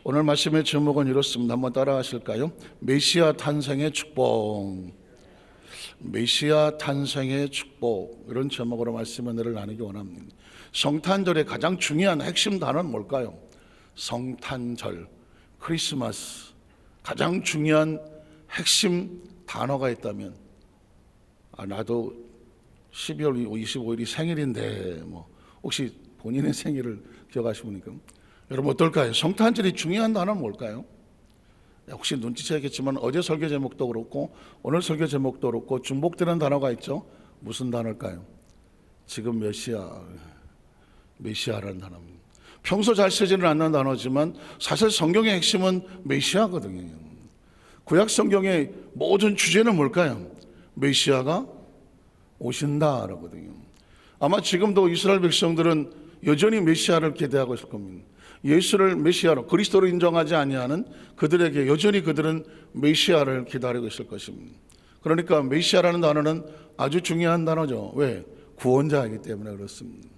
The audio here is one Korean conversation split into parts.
오늘 말씀의 제목은 이렇습니다. 한번 따라 하실까요? 메시아 탄생의 축복. 메시아 탄생의 축복, 이런 제목으로 말씀의 은혜를 나누기 원합니다. 성탄절의 가장 중요한 핵심 단어는 뭘까요? 성탄절, 크리스마스. 가장 중요한 핵심 단어가 있다면, 나도 12월 25일이 생일인데 혹시 본인의 생일을 기억하십니까? 여러분 어떨까요? 성탄절이 중요한 단어는 뭘까요? 혹시 눈치채겠지만 어제 설교 제목도 그렇고 오늘 설교 제목도 그렇고 중복되는 단어가 있죠. 무슨 단어일까요? 지금 메시아라는 단어입니다. 평소 잘 쓰지는 않는 단어지만 사실 성경의 핵심은 메시아거든요. 구약 성경의 모든 주제는 뭘까요? 메시아가 오신다라거든요. 아마 지금도 이스라엘 백성들은 여전히 메시아를 기대하고 있을 겁니다. 예수를 메시아로, 그리스도로 인정하지 아니하는 그들에게 여전히 그들은 메시아를 기다리고 있을 것입니다. 그러니까 메시아라는 단어는 아주 중요한 단어죠. 왜? 구원자이기 때문에 그렇습니다.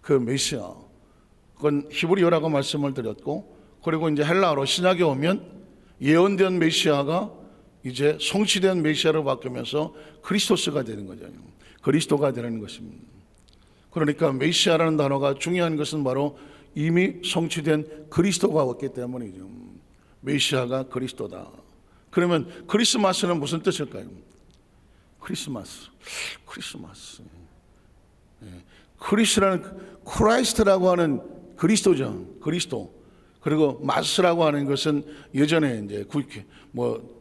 그 메시아, 그건 히브리어라고 말씀을 드렸고, 그리고 이제 헬라어로 신약에 오면 예언된 메시아가 이제 성취된 메시아로 바뀌면서 그리스도스가 되는 거죠. 그리스도가 되는 것입니다. 그러니까 메시아라는 단어가 중요한 것은 바로 이미 성취된 그리스도가 왔기 때문이죠. 메시아가 그리스도다. 그러면 크리스마스는 무슨 뜻일까요? 크리스마스. 크리스라는 크라이스트라고 하는 그리스도죠. 그리스도. 그리고 마스라고 하는 것은 예전에 이제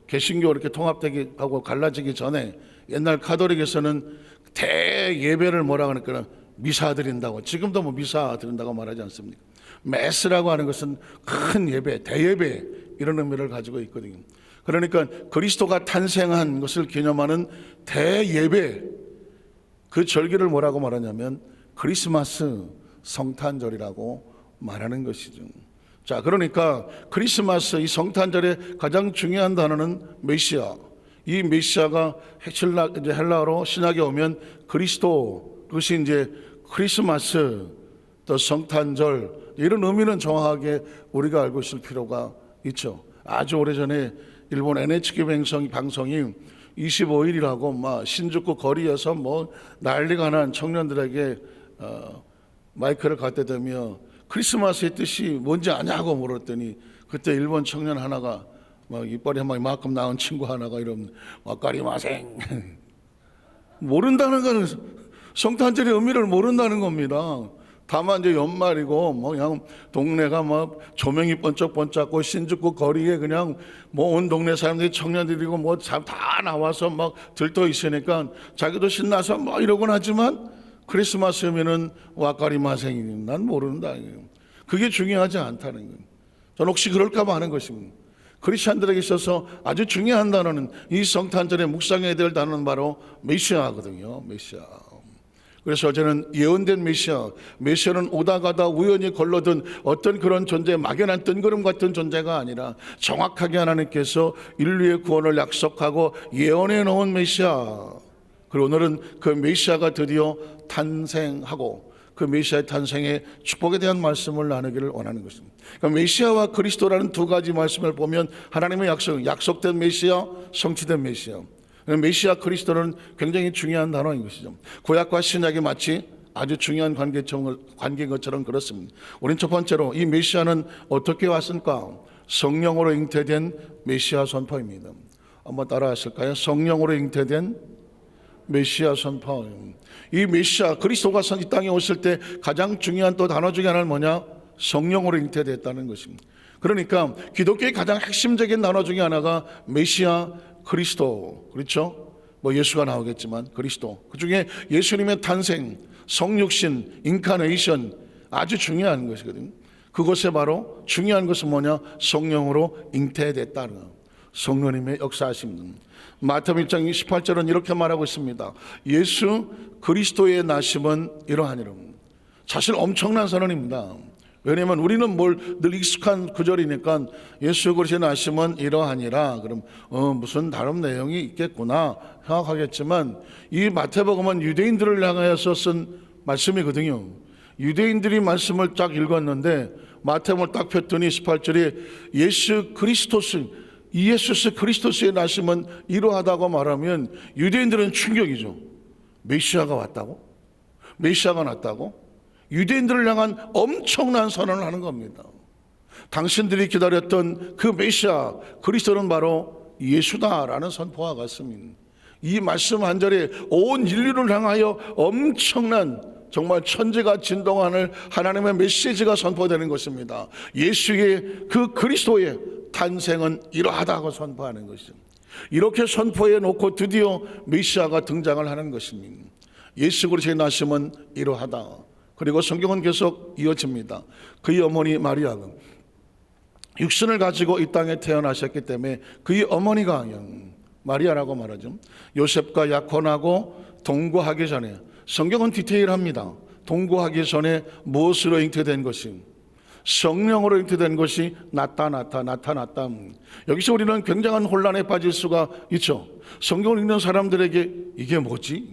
개신교 이렇게 통합되기 하고 갈라지기 전에 옛날 가톨릭에서는 대예배를 뭐라고 하니까 미사 드린다고, 지금도 미사 드린다고 말하지 않습니까? 메스라고 하는 것은 큰 예배, 대예배, 이런 의미를 가지고 있거든요. 그러니까 그리스도가 탄생한 것을 기념하는 대예배, 그 절기를 뭐라고 말하냐면 크리스마스, 성탄절이라고 말하는 것이죠. 자, 그러니까 크리스마스, 이 성탄절의 가장 중요한 단어는 메시아. 이 메시아가 헬라어로 신약에 오면 그리스도, 그것이 이제 크리스마스, 또 성탄절, 이런 의미는 정확하게 우리가 알고 있을 필요가 있죠. 아주 오래전에 일본 NHK 방송이 25일이라고 신주쿠 거리에서 난리가 난 청년들에게 마이크를 갖다 대며 크리스마스의 뜻이 뭔지 아냐고 물었더니, 그때 일본 청년 하나가 이빨이 이만큼 나온 친구 하나가 이러면 와까리마생 모른다는 거는, 성탄절의 의미를 모른다는 겁니다. 다만 이제 연말이고 그냥 동네가 조명이 번쩍번쩍고 신주쿠 거리에 그냥 온 동네 사람들이 청년들이고 다 나와서 들떠 있으니까 자기도 신나서 이러곤 하지만 크리스마스 의미는 와까리마생이 난 모른다. 그게 중요하지 않다는 거예요. 저는 혹시 그럴까 봐 하는 것입니다. 크리스찬들에게 있어서 아주 중요한 단어는, 이 성탄절에 묵상해야 될 단어는 바로 메시아거든요. 메시아. 그래서 저는 예언된 메시아는 오다 가다 우연히 걸러든 어떤 그런 존재, 막연한 뜬구름 같은 존재가 아니라 정확하게 하나님께서 인류의 구원을 약속하고 예언해 놓은 메시아. 그리고 오늘은 그 메시아가 드디어 탄생하고 그 메시아의 탄생의 축복에 대한 말씀을 나누기를 원하는 것입니다. 그러니까 메시아와 그리스도라는 두 가지 말씀을 보면 하나님의 약속된 메시아, 성취된 메시아. 메시아 그리스도는 굉장히 중요한 단어인 것이죠. 구약과 신약이 마치 아주 중요한 관계인 것처럼 그렇습니다. 우린 첫 번째로 이 메시아는 어떻게 왔을까? 성령으로 잉태된 메시아 선포입니다. 한번 따라 하실까요? 성령으로 잉태된 메시아 선포. 이 메시아 그리스도가 이 땅에 오실 때 가장 중요한 또 단어 중에 하나는 뭐냐? 성령으로 잉태됐다는 것입니다. 그러니까 기독교의 가장 핵심적인 단어 중에 하나가 메시아 그리스도, 그렇죠? 예수가 나오겠지만 그리스도, 그 중에 예수님의 탄생, 성육신, 인카네이션, 아주 중요한 것이거든요. 그것에 바로 중요한 것은 뭐냐? 성령으로 잉태됐다는 것, 성령님의 역사하심입니다. 마태복음 1장 18절은 이렇게 말하고 있습니다. 예수 그리스도의 나심은 이러하니라. 사실 엄청난 선언입니다. 왜냐하면 우리는 늘 익숙한 구절이니까 예수 그리스도의 나심은 이러하니라, 그럼 무슨 다른 내용이 있겠구나 생각하겠지만, 이 마태복음은 유대인들을 향하여서 쓴 말씀이거든요. 유대인들이 말씀을 쫙 읽었는데 마태복음을 딱 폈더니 18절에 예수 그리스도스의 나심은 이러하다고 말하면 유대인들은 충격이죠. 메시아가 왔다고? 메시아가 났다고? 유대인들을 향한 엄청난 선언을 하는 겁니다. 당신들이 기다렸던 그 메시아 그리스도는 바로 예수다라는 선포와 같습니다. 이 말씀 한 절에 온 인류를 향하여 엄청난 정말 천지가 진동하는 하나님의 메시지가 선포되는 것입니다. 예수의 그 그리스도의 탄생은 이러하다고 선포하는 것이죠. 이렇게 선포해 놓고 드디어 메시아가 등장을 하는 것입니다. 예수 그리스도의 나심은 이러하다. 그리고 성경은 계속 이어집니다. 그의 어머니 마리아가 육신을 가지고 이 땅에 태어나셨기 때문에 그의 어머니가 마리아라고 말하죠. 요셉과 약혼하고 동거하기 전에, 성경은 디테일합니다. 동거하기 전에 무엇으로 잉태된 것이? 성령으로 잉태된 것이 나타났다. 여기서 우리는 굉장한 혼란에 빠질 수가 있죠. 성경을 읽는 사람들에게 이게 뭐지?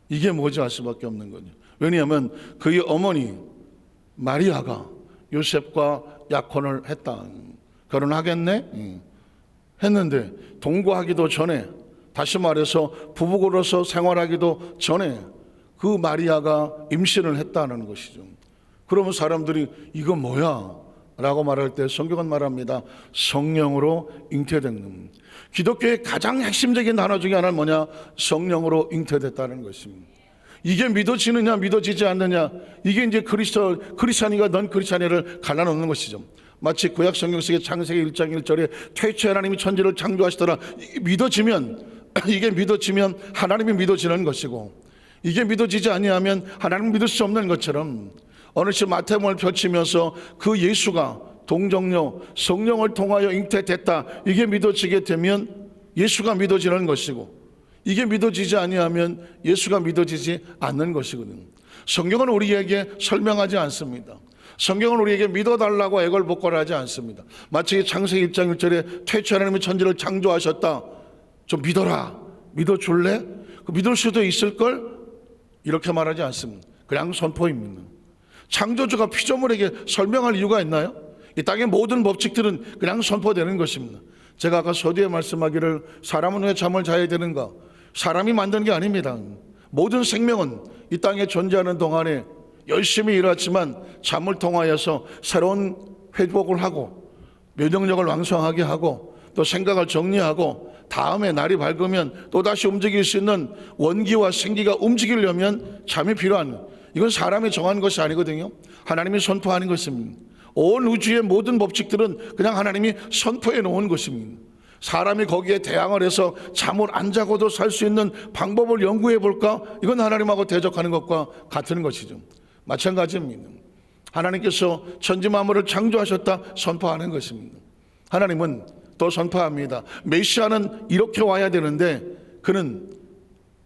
이게 뭐지 할 수밖에 없는 거죠. 왜냐하면 그의 어머니 마리아가 요셉과 약혼을 했다. 결혼하겠네? 했는데 동거하기도 전에, 다시 말해서 부부로서 생활하기도 전에 그 마리아가 임신을 했다는 것이죠. 그러면 사람들이 이거 뭐야? 라고 말할 때 성경은 말합니다. 성령으로 잉태된. 기독교의 가장 핵심적인 단어 중에 하나는 뭐냐? 성령으로 잉태됐다는 것입니다. 이게 믿어지느냐 믿어지지 않느냐, 이게 이제 크리스찬이가 넌 크리스찬이를 갈라놓는 것이죠. 마치 구약 성경 속의 창세기 1장 1절에 태초에 하나님이 천지를 창조하시더라. 이게 믿어지면 하나님이 믿어지는 것이고, 이게 믿어지지 아니하면 하나님 믿을 수 없는 것처럼, 어느새 마태복음을 펼치면서 그 예수가 동정녀 성령을 통하여 잉태됐다, 이게 믿어지게 되면 예수가 믿어지는 것이고, 이게 믿어지지 아니하면 예수가 믿어지지 않는 것이거든요. 성경은 우리에게 설명하지 않습니다. 성경은 우리에게 믿어달라고 애걸복걸하지 않습니다. 마치 창세기 1장 1절에 태초에 하나님이 천지를 창조하셨다, 좀 믿어라, 믿어줄래? 믿을 수도 있을걸? 이렇게 말하지 않습니다. 그냥 선포입니다. 창조주가 피조물에게 설명할 이유가 있나요? 이 땅의 모든 법칙들은 그냥 선포되는 것입니다. 제가 아까 서두에 말씀하기를 사람은 왜 잠을 자야 되는가? 사람이 만든 게 아닙니다. 모든 생명은 이 땅에 존재하는 동안에 열심히 일하지만 잠을 통하여서 새로운 회복을 하고 면역력을 왕성하게 하고 또 생각을 정리하고 다음에 날이 밝으면 또다시 움직일 수 있는 원기와 생기가 움직이려면 잠이 필요한, 이건 사람이 정한 것이 아니거든요. 하나님이 선포하는 것입니다. 온 우주의 모든 법칙들은 그냥 하나님이 선포해 놓은 것입니다. 사람이 거기에 대항을 해서 잠을 안 자고도 살 수 있는 방법을 연구해 볼까? 이건 하나님하고 대적하는 것과 같은 것이죠. 마찬가지입니다. 하나님께서 천지 만물을 창조하셨다 선포하는 것입니다. 하나님은 또 선포합니다. 메시아는 이렇게 와야 되는데 그는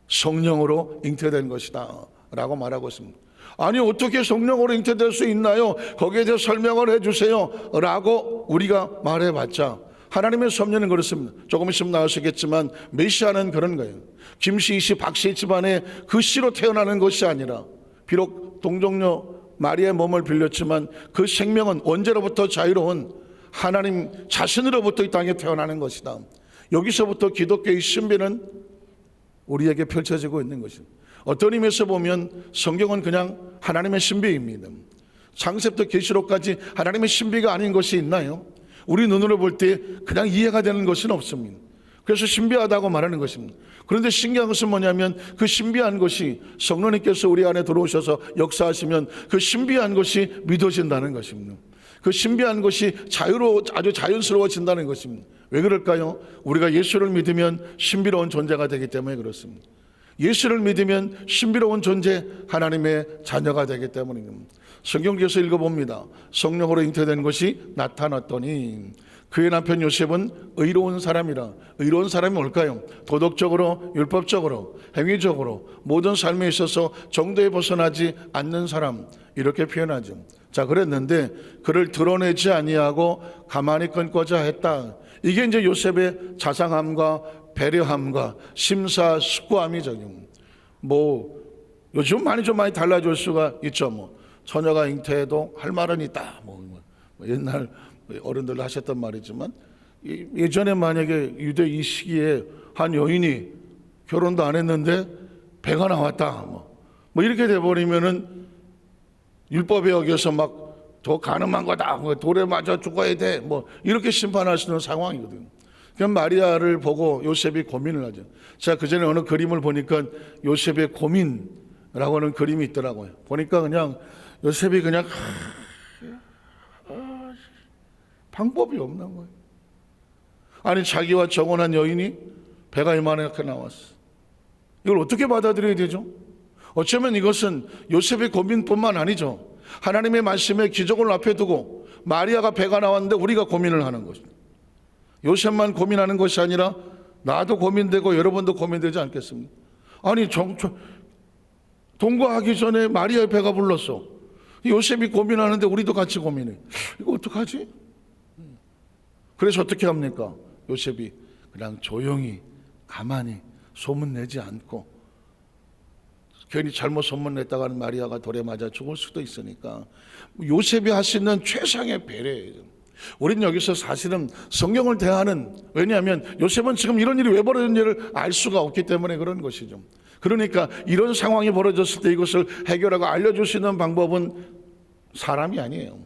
성령으로 잉태된 것이다 라고 말하고 있습니다. 아니, 어떻게 성령으로 잉태될 수 있나요? 거기에 대해서 설명을 해주세요 라고 우리가 말해봤자 하나님의 섭리는 그렇습니다. 조금 있으면 나오시겠지만 메시아는 그런 거예요. 김씨, 이씨, 박씨 집안에 그 씨로 태어나는 것이 아니라, 비록 동정녀 마리아의 몸을 빌렸지만 그 생명은 원죄로부터 자유로운 하나님 자신으로부터 이 땅에 태어나는 것이다. 여기서부터 기독교의 신비는 우리에게 펼쳐지고 있는 것입니다. 어떤 의미에서 보면 성경은 그냥 하나님의 신비입니다. 창세부터 계시록까지 하나님의 신비가 아닌 것이 있나요? 우리 눈으로 볼 때 그냥 이해가 되는 것은 없습니다. 그래서 신비하다고 말하는 것입니다. 그런데 신기한 것은 뭐냐면 그 신비한 것이 성령님께서 우리 안에 들어오셔서 역사하시면 그 신비한 것이 믿어진다는 것입니다. 그 신비한 것이 아주 자연스러워진다는 것입니다. 왜 그럴까요? 우리가 예수를 믿으면 신비로운 존재가 되기 때문에 그렇습니다. 예수를 믿으면 신비로운 존재, 하나님의 자녀가 되기 때문입니다. 성경에서 읽어봅니다. 성령으로 잉태된 것이 나타났더니 그의 남편 요셉은 의로운 사람이라. 의로운 사람이 뭘까요? 도덕적으로, 율법적으로, 행위적으로 모든 삶에 있어서 정도에 벗어나지 않는 사람, 이렇게 표현하죠. 자, 그랬는데 그를 드러내지 아니하고 가만히 끊고자 했다. 이게 이제 요셉의 자상함과 배려함과 심사숙고함이죠. 요즘 좀 많이 달라질 수가 있죠. 처녀가 잉태해도 할 말은 있다. 옛날 어른들 하셨던 말이지만 예전에 만약에 유대 이 시기에 한 여인이 결혼도 안 했는데 배가 나왔다 뭐 이렇게 돼버리면은 율법에 어겨서 막 더 가늠한 거다, 돌에 맞아 죽어야 돼, 뭐 이렇게 심판하시는 상황이거든요. 그럼 마리아를 보고 요셉이 고민을 하죠. 제가 그 전에 어느 그림을 보니까 요셉의 고민이라고 하는 그림이 있더라고요. 보니까 그냥 요셉이 그냥 방법이 없는 거예요. 아니 자기와 정혼한 여인이 배가 이만하게 나왔어. 이걸 어떻게 받아들여야 되죠? 어쩌면 이것은 요셉의 고민뿐만 아니죠. 하나님의 말씀에 기적을 앞에 두고 마리아가 배가 나왔는데 우리가 고민을 하는 것입니다. 요셉만 고민하는 것이 아니라 나도 고민되고 여러분도 고민되지 않겠습니까? 아니 동거하기 전에 마리아의 배가 불렀어. 요셉이 고민하는데 우리도 같이 고민해. 이거 어떡하지? 그래서 어떻게 합니까? 요셉이 그냥 조용히 가만히 소문내지 않고, 괜히 잘못 소문냈다가는 마리아가 돌에 맞아 죽을 수도 있으니까 요셉이 할 수 있는 최상의 배려예요. 우리는 여기서 사실은 성경을 대하는, 왜냐하면 요셉은 지금 이런 일이 왜 벌어졌는지를 알 수가 없기 때문에 그런 것이죠. 그러니까 이런 상황이 벌어졌을 때 이것을 해결하고 알려줄 수 있는 방법은 사람이 아니에요.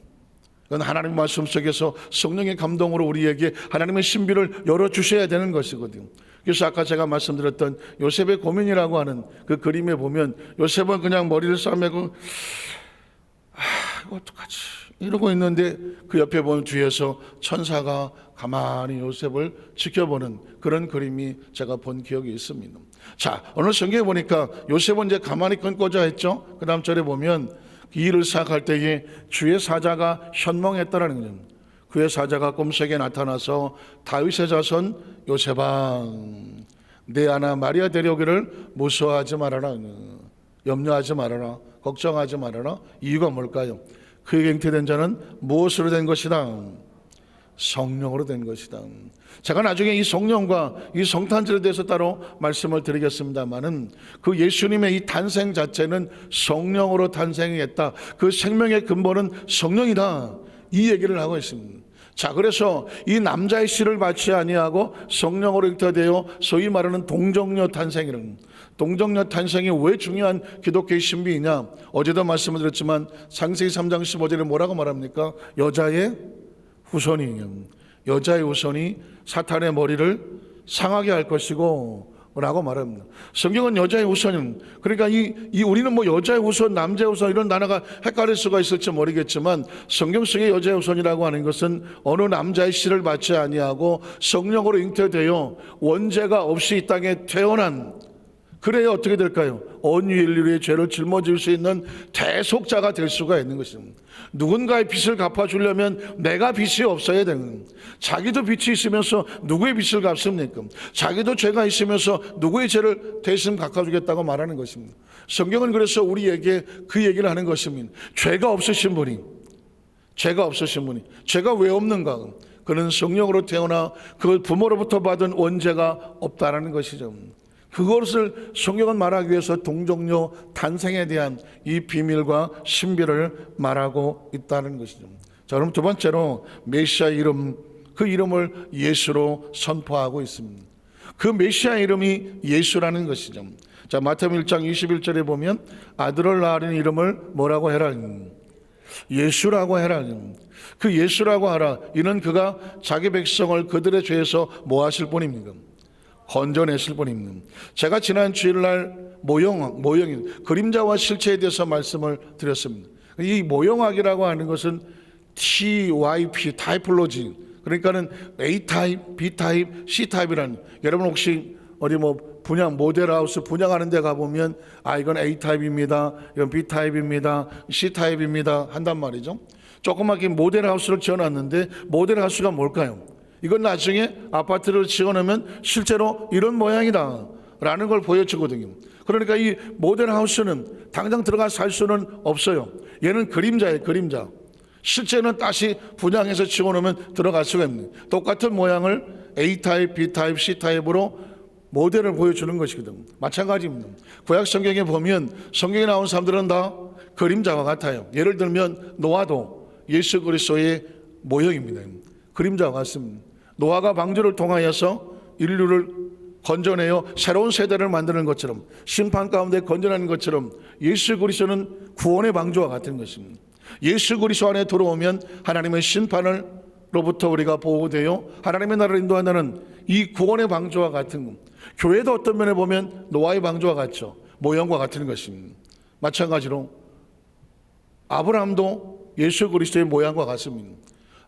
그건 하나님의 말씀 속에서 성령의 감동으로 우리에게 하나님의 신비를 열어주셔야 되는 것이거든요. 그래서 아까 제가 말씀드렸던 요셉의 고민이라고 하는 그 그림에 보면 요셉은 그냥 머리를 싸매고 이거 어떡하지 이러고 있는데 그 옆에 보면 뒤에서 천사가 가만히 요셉을 지켜보는 그런 그림이 제가 본 기억이 있습니다. 자, 오늘 성경에 보니까 요셉은 이제 가만히 끊고자 했죠. 그 다음 절에 보면 이 일을 시작할 때에 주의 사자가 현몽했다라는 거죠. 그의 사자가 꿈속에 나타나서 다윗의 자손 요셉아 내 아나 마리아 데려오기를 무서워하지 말아라, 염려하지 말아라, 걱정하지 말아라. 이유가 뭘까요? 그에게 잉태된 자는 무엇으로 된 것이다? 성령으로 된 것이다. 제가 나중에 이 성령과 이 성탄절에 대해서 따로 말씀을 드리겠습니다만은 그 예수님의 이 탄생 자체는 성령으로 탄생했다. 그 생명의 근본은 성령이다. 이 얘기를 하고 있습니다. 자, 그래서 이 남자의 씨를 받지 아니하고 성령으로 잉태되어 소위 말하는 동정녀 탄생이라는, 동정녀 탄생이 왜 중요한 기독교의 신비이냐? 어제도 말씀을 드렸지만 창세기 3장 15절에 뭐라고 말합니까? 여자의 후손이 사탄의 머리를 상하게 할 것이고 라고 말합니다. 성경은 여자의 후손, 그러니까 이 우리는 뭐 여자의 후손, 남자의 후손 이런 단어가 헷갈릴 수가 있을지 모르겠지만 성경 속의 여자의 후손이라고 하는 것은 어느 남자의 씨를 받지 아니하고 성령으로 잉태되어 원죄가 없이 이 땅에 태어난, 그래야 어떻게 될까요? 온 인류의 죄를 짊어질 수 있는 대속자가 될 수가 있는 것입니다. 누군가의 빚을 갚아주려면 내가 빚이 없어야 되는, 자기도 빚이 있으면서 누구의 빚을 갚습니까? 자기도 죄가 있으면서 누구의 죄를 대신 갚아주겠다고 말하는 것입니다. 성경은 그래서 우리에게 그 얘기를 하는 것입니다. 죄가 없으신 분이 죄가 왜 없는가? 그는 성령으로 태어나 그 부모로부터 받은 원죄가 없다라는 것이죠. 그것을 성경은 말하기 위해서 동정녀 탄생에 대한 이 비밀과 신비를 말하고 있다는 것이죠. 자, 그럼 두 번째로 메시아 이름, 그 이름을 예수로 선포하고 있습니다. 그 메시아 이름이 예수라는 것이죠. 자, 마태복음 1장 21절에 보면 아들을 낳으는 이름을 뭐라고 해라? 예수라고 해라. 그 예수라고 하라. 이는 그가 자기 백성을 그들의 죄에서 뭐 하실 분입니까? 건져내실 분입니다. 제가 지난 주일날 모형인 그림자와 실체에 대해서 말씀을 드렸습니다. 이 모형학이라고 하는 것은 TYP, 타이플로지, 그러니까는 A 타입, B 타입, C 타입이라는, 여러분 혹시 어디 뭐 분양 모델하우스 분양하는 데 가보면 이건 A 타입입니다, 이건 B 타입입니다, C 타입입니다 한단 말이죠. 조그맣게 모델하우스를 지어놨는데 모델하우스가 뭘까요? 이건 나중에 아파트를 지어놓으면 실제로 이런 모양이다 라는 걸 보여주거든요. 그러니까 이 모델하우스는 당장 들어가 살 수는 없어요. 얘는 그림자예요, 그림자. 실제는 다시 분양해서 지어놓으면 들어갈 수가 있는, 똑같은 모양을 A타입, B타입, C타입으로 모델을 보여주는 것이거든요. 마찬가지입니다. 구약 성경에 보면 성경에 나온 사람들은 다 그림자와 같아요. 예를 들면 노아도 예수 그리스도의 모형입니다. 그림자와 같습니다. 노아가 방주를 통하여서 인류를 건져내어 새로운 세대를 만드는 것처럼, 심판 가운데 건져내는 것처럼 예수 그리스도는 구원의 방주와 같은 것입니다. 예수 그리스도 안에 들어오면 하나님의 심판으로부터 우리가 보호되어 하나님의 나라를 인도한다는 이 구원의 방주와 같은 것. 교회도 어떤 면에 보면 노아의 방주와 같죠. 모형과 같은 것입니다. 마찬가지로 아브라함도 예수 그리스도의 모양과 같습니다.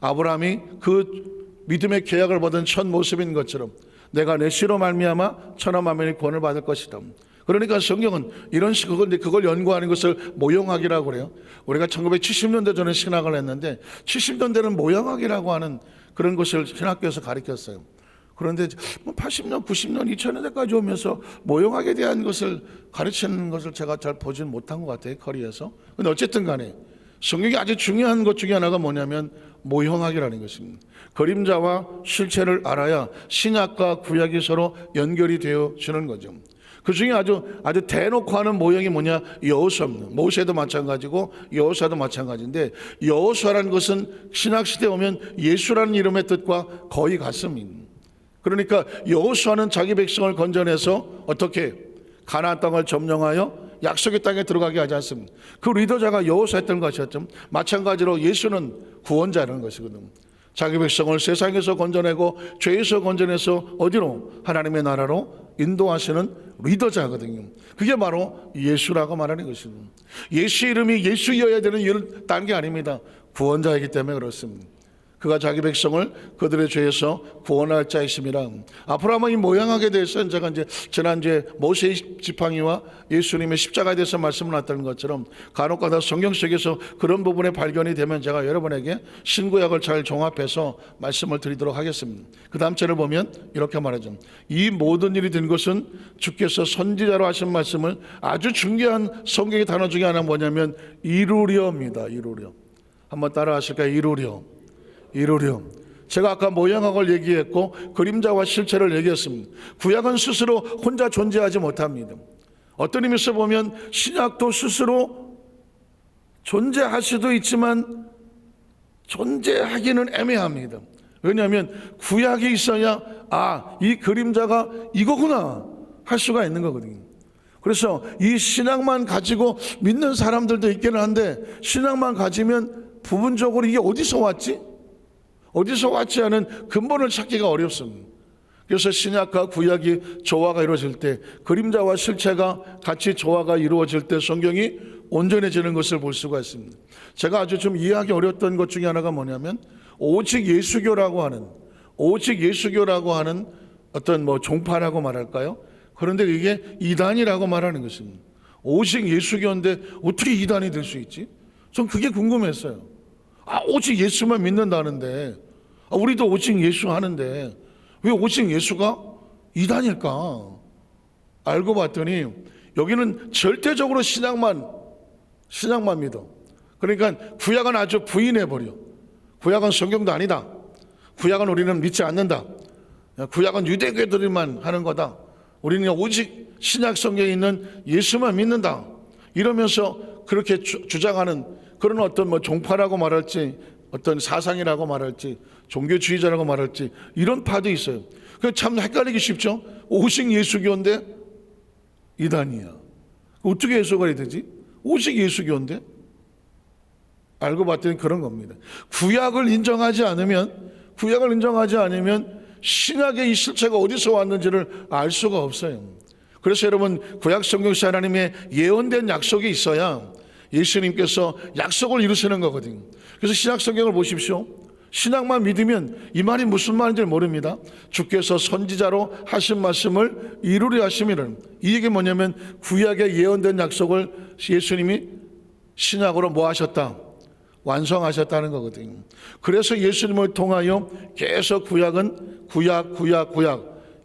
아브라함이 그 믿음의 계약을 받은 첫 모습인 것처럼 내가 내 씨로 말미암아 천하 만민이 구원을 받을 것이다. 그러니까 성경은 이런 식으로 그걸 연구하는 것을 모형학이라고 그래요. 우리가 1970년대 전에 신학을 했는데 70년대는 모형학이라고 하는 그런 것을 신학교에서 가르쳤어요. 그런데 80년, 90년, 2000년대까지 오면서 모형학에 대한 것을 가르치는 것을 제가 잘 보지는 못한 것 같아요, 커리에서. 근데 어쨌든 간에 성경이 아주 중요한 것 중에 하나가 뭐냐면 모형학이라는 것입니다. 그림자와 실체를 알아야 신약과 구약이 서로 연결이 되어지는 거죠. 그 중에 아주 대놓고 하는 모형이 뭐냐? 여호수아입니다. 모세도 마찬가지고 여호수아도 마찬가지인데, 여호수아라는 것은 신약 시대에 오면 예수라는 이름의 뜻과 거의 같습니다. 그러니까 여호수아는 자기 백성을 건져내서 어떻게 가나안 땅을 점령하여 약속의 땅에 들어가게 하지 않습니다. 그 리더자가 여호수아였던 것이었죠. 마찬가지로 예수는 구원자라는 것이거든요. 자기 백성을 세상에서 건져내고 죄에서 건져내서 어디로? 하나님의 나라로 인도하시는 리더자거든요. 그게 바로 예수라고 말하는 것입니다. 예수 이름이 예수여야 되는 이유는 다른 게 아닙니다. 구원자이기 때문에 그렇습니다. 그가 자기 백성을 그들의 죄에서 구원할 자이심이라. 아브라함의 모양학에 대해서는 제가 이제 지난주에 모세의 지팡이와 예수님의 십자가에 대해서 말씀을 나눴던 것처럼 간혹가다 성경 속에서 그런 부분에 발견이 되면 제가 여러분에게 신구약을 잘 종합해서 말씀을 드리도록 하겠습니다. 그 다음 절을 보면 이렇게 말하죠. 이 모든 일이 된 것은 주께서 선지자로 하신 말씀을, 아주 중요한 성경의 단어 중에 하나는 뭐냐면 이루려입니다. 이루려. 한번 따라 하실까요? 이루려. 제가 아까 모형학을 얘기했고 그림자와 실체를 얘기했습니다. 구약은 스스로 혼자 존재하지 못합니다. 어떤 의미에서 보면 신약도 스스로 존재할 수도 있지만 존재하기는 애매합니다. 왜냐하면 구약이 있어야 이 그림자가 이거구나 할 수가 있는 거거든요. 그래서 이 신약만 가지고 믿는 사람들도 있기는 한데, 신약만 가지면 부분적으로 이게 어디서 왔지 하는 근본을 찾기가 어렵습니다. 그래서 신약과 구약이 조화가 이루어질 때, 그림자와 실체가 같이 조화가 이루어질 때 성경이 온전해지는 것을 볼 수가 있습니다. 제가 아주 좀 이해하기 어려웠던 것 중에 하나가 뭐냐면 오직 예수교라고 하는 어떤 종파라고 말할까요? 그런데 이게 이단이라고 말하는 것입니다. 오직 예수교인데 어떻게 이단이 될 수 있지? 전 그게 궁금했어요. 오직 예수만 믿는다는데, 우리도 오직 예수 하는데 왜 오직 예수가 이단일까? 알고 봤더니 여기는 절대적으로 신약만 믿어. 그러니까 구약은 아주 부인해버려. 구약은 성경도 아니다. 구약은 우리는 믿지 않는다. 구약은 유대교들만 하는 거다. 우리는 오직 신약 성경에 있는 예수만 믿는다. 이러면서 그렇게 주장하는 그런 어떤 종파라고 말할지, 어떤 사상이라고 말할지, 종교주의자라고 말할지, 이런 파도 있어요. 참 헷갈리기 쉽죠. 오직 예수교인데 이단이야. 어떻게 해석이 되지? 오직 예수교인데? 알고 봤더니 그런 겁니다. 구약을 인정하지 않으면 신약의 이 실체가 어디서 왔는지를 알 수가 없어요. 그래서 여러분, 구약 성경에서 하나님의 예언된 약속이 있어야 예수님께서 약속을 이루시는 거거든요. 그래서 신약 성경을 보십시오. 신약만 믿으면 이 말이 무슨 말인지 모릅니다. 주께서 선지자로 하신 말씀을 이루려 하심이라는, 이 얘기 뭐냐면 구약에 예언된 약속을 예수님이 신약으로 뭐 하셨다? 완성하셨다는 거거든요. 그래서 예수님을 통하여 계속 구약은 구약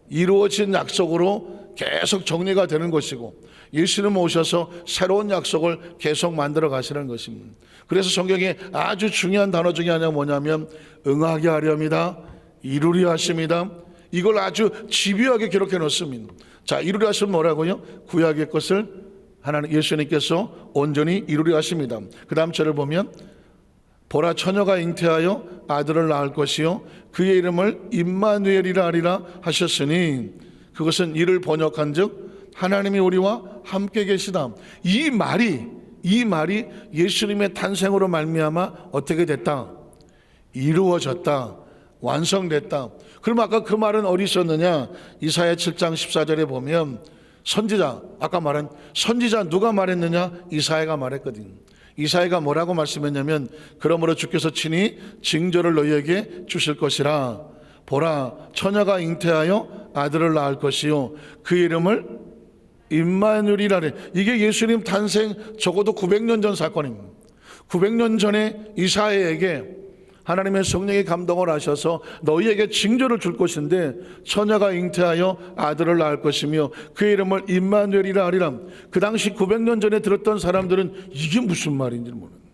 이루어진 약속으로 계속 정리가 되는 것이고, 예수님 오셔서 새로운 약속을 계속 만들어 가시는 것입니다. 그래서 성경에 아주 중요한 단어 중에 하나가 뭐냐면 응하게 하렵니다, 이루려 하십니다. 이걸 아주 집요하게 기록해 놓습니다. 자, 이루려 하시면 뭐라고요? 구약의 것을 하나님 예수님께서 온전히 이루려 하십니다. 그 다음 절을 보면 보라 처녀가 잉태하여 아들을 낳을 것이요 그의 이름을 임마누엘이라 하리라 하셨으니 그것은 이를 번역한즉 하나님이 우리와 함께 계시다. 이 말이 예수님의 탄생으로 말미암아 어떻게 됐다? 이루어졌다. 완성됐다. 그럼 아까 그 말은 어디 있었느냐? 이사야 7장 14절에 보면 선지자, 아까 말한 선지자 누가 말했느냐? 이사야가 말했거든. 이사야가 뭐라고 말씀했냐면 그러므로 주께서 친히 징조를 너희에게 주실 것이라. 보라 처녀가 잉태하여 아들을 낳을 것이요 그 이름을 임마누엘이라래. 이게 예수님 탄생 적어도 900년 전 사건입니다. 900년 전에 이사야에게 하나님의 성령이 감동을 하셔서 너희에게 징조를 줄 것인데 처녀가 잉태하여 아들을 낳을 것이며 그 이름을 임마누엘이라 하리라. 그 당시 900년 전에 들었던 사람들은 이게 무슨 말인지 모르는.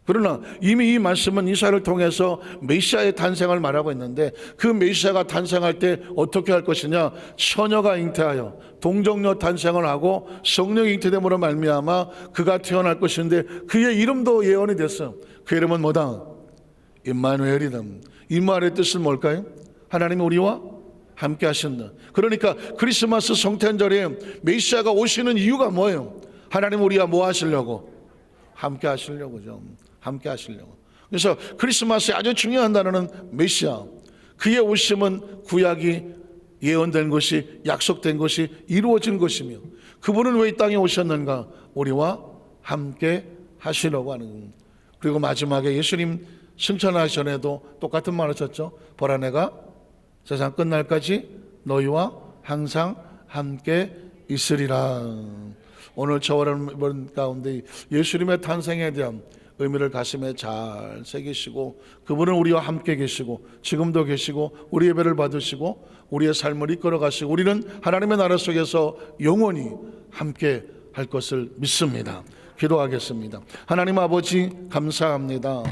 그러나 이미 이 말씀은 이사야를 통해서 메시아의 탄생을 말하고 있는데 그 메시아가 탄생할 때 어떻게 할 것이냐? 처녀가 잉태하여 동정녀 탄생을 하고 성령이 잉태됨으로 말미암아 그가 태어날 것인데 그의 이름도 예언이 됐어. 그 이름은 뭐다? 임마누엘이다. 임마누엘의 뜻은 뭘까요? 하나님이 우리와 함께 하신다. 그러니까 크리스마스 성탄절에 메시아가 오시는 이유가 뭐예요? 하나님 우리와 뭐 하시려고? 함께 하시려고죠. 함께 하시려고. 그래서 크리스마스에 아주 중요한 단어는 메시아. 그의 오심은 구약이 예언된 것이, 약속된 것이 이루어진 것이며 그분은 왜 이 땅에 오셨는가? 우리와 함께 하시려고 하는 겁니다. 그리고 마지막에 예수님 승천하기 전에도 똑같은 말 하셨죠. 보라 내가 세상 끝날까지 너희와 항상 함께 있으리라. 오늘 저와 여러분 가운데 예수님의 탄생에 대한 의미를 가슴에 잘 새기시고 그분은 우리와 함께 계시고 지금도 계시고 우리 예배를 받으시고 우리의 삶을 이끌어 가시고 우리는 하나님의 나라 속에서 영원히 함께 할 것을 믿습니다. 기도하겠습니다. 하나님 아버지 감사합니다.